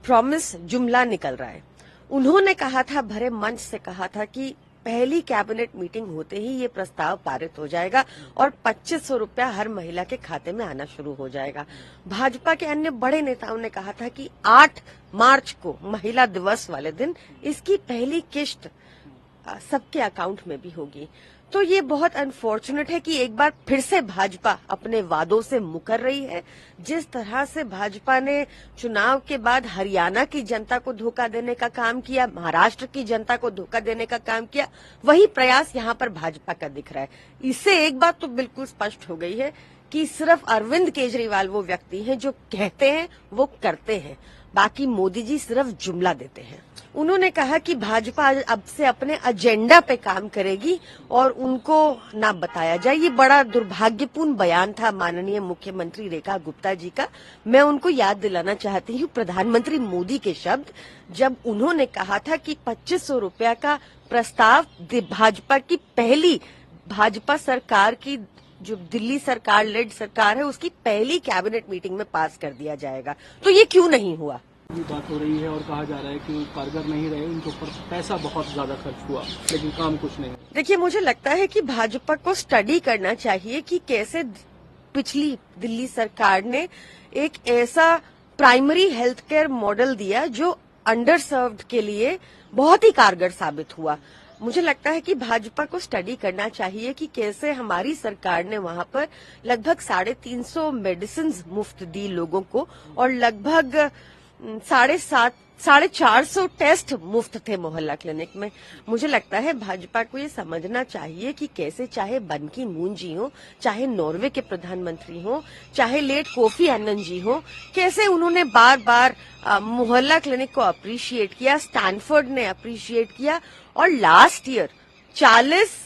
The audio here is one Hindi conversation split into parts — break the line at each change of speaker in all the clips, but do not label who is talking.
प्रॉमिस जुमला निकल रहा है। उन्होंने कहा था, भरे मंच से कहा था कि पहली कैबिनेट मीटिंग होते ही ये प्रस्ताव पारित हो जाएगा और 2500 रुपया हर महिला के खाते में आना शुरू हो जाएगा। भाजपा के अन्य बड़े नेताओं ने कहा था कि 8 मार्च को महिला दिवस वाले दिन इसकी पहली किश्त सबके अकाउंट में भी होगी। तो ये बहुत अनफॉर्चुनेट है कि एक बार फिर से भाजपा अपने वादों से मुकर रही है। जिस तरह से भाजपा ने चुनाव के बाद हरियाणा की जनता को धोखा देने का काम किया, महाराष्ट्र की जनता को धोखा देने का काम किया, वही प्रयास यहाँ पर भाजपा का दिख रहा है। इससे एक बात तो बिल्कुल स्पष्ट हो गई है कि सिर्फ अरविंद केजरीवाल वो व्यक्ति हैं जो कहते हैं वो करते हैं, बाकी मोदी जी सिर्फ जुमला देते हैं। उन्होंने कहा कि भाजपा अब से अपने एजेंडा पे काम करेगी और उनको ना बताया जाए। ये बड़ा दुर्भाग्यपूर्ण बयान था माननीय मुख्यमंत्री रेखा गुप्ता जी का। मैं उनको याद दिलाना चाहती हूँ प्रधानमंत्री मोदी के शब्द, जब उन्होंने कहा था कि 2500 रुपया का प्रस्ताव भाजपा की पहली भाजपा सरकार की जो दिल्ली सरकार लेड सरकार है उसकी पहली कैबिनेट मीटिंग में पास कर दिया जाएगा। तो ये क्यों नहीं हुआ?
ये बात हो रही है और कहा जा रहा है कि वो कारगर नहीं रहे, उनके ऊपर पैसा बहुत ज्यादा खर्च हुआ लेकिन काम कुछ नहीं।
देखिए, मुझे लगता है कि भाजपा को स्टडी करना चाहिए कि कैसे पिछली दिल्ली सरकार ने एक ऐसा प्राइमरी हेल्थ केयर मॉडल दिया जो अंडर सर्व्ड के लिए बहुत ही कारगर साबित हुआ। मुझे लगता है कि भाजपा को स्टडी करना चाहिए कि कैसे हमारी सरकार ने वहां पर लगभग 350 मेडिसिन मुफ्त दी लोगों को और लगभग 450 टेस्ट मुफ्त थे मोहल्ला क्लिनिक में। मुझे लगता है भाजपा को ये समझना चाहिए कि कैसे चाहे बन की मून जी हो, चाहे नॉर्वे के प्रधानमंत्री हो, चाहे लेट कोफी एनन जी हो, कैसे उन्होंने बार बार मोहल्ला क्लिनिक को अप्रिशिएट किया, स्टैनफोर्ड ने अप्रिशिएट किया और लास्ट ईयर 40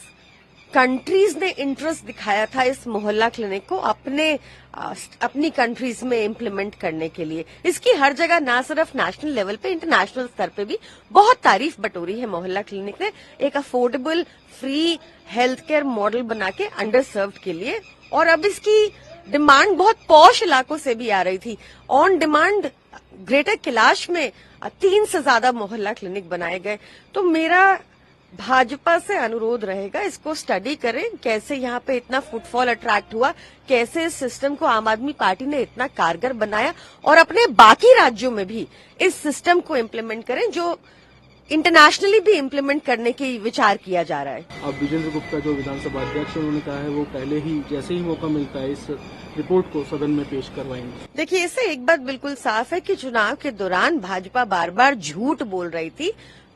कंट्रीज ने इंटरेस्ट दिखाया था इस मोहल्ला क्लिनिक को अपनी कंट्रीज में इम्प्लीमेंट करने के लिए। इसकी हर जगह ना सिर्फ नेशनल लेवल पे, इंटरनेशनल स्तर पे भी बहुत तारीफ बटोरी है मोहल्ला क्लिनिक ने, एक affordable free health care model बना के अंडर सर्व्ड के लिए। और अब इसकी डिमांड बहुत पॉश इलाकों से भी आ रही थी। ऑन डिमांड ग्रेटर कैलाश में 3 से ज्यादा मोहल्ला क्लिनिक बनाए गए। तो मेरा भाजपा से अनुरोध रहेगा, इसको स्टडी करें कैसे यहाँ पे इतना फुटफॉल अट्रैक्ट हुआ, कैसे इस सिस्टम को आम आदमी पार्टी ने इतना कारगर बनाया और अपने बाकी राज्यों में भी इस सिस्टम को इम्प्लीमेंट करें जो इंटरनेशनली भी इम्प्लीमेंट करने की विचार किया जा रहा है।
अब विजेंद्र गुप्ता जो विधानसभा अध्यक्ष उन्होंने कहा है वो पहले ही जैसे ही मौका मिलता है इस रिपोर्ट को सदन में पेश करवाएंगे।
देखिए, इससे एक बात बिल्कुल साफ है कि चुनाव के दौरान भाजपा बार बार झूठ बोल रही थी।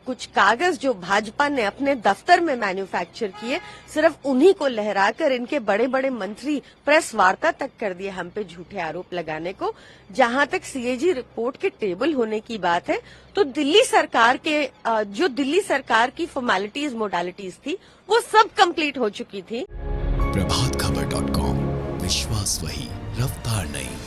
कुछ कागज जो भाजपा ने अपने दफ्तर में मैन्युफैक्चर किए, सिर्फ उन्हीं को लहराकर इनके बड़े बड़े मंत्री प्रेस वार्ता तक कर दिए हम पे झूठे आरोप लगाने को। जहां तक सीएजी रिपोर्ट के टेबल होने की बात है, तो दिल्ली सरकार की फॉर्मेलिटीज मोडालिटीज थी वो सब कंप्लीट हो चुकी थी।
प्रभातखबर.com, विश्वास वही, रफ्तार नहीं।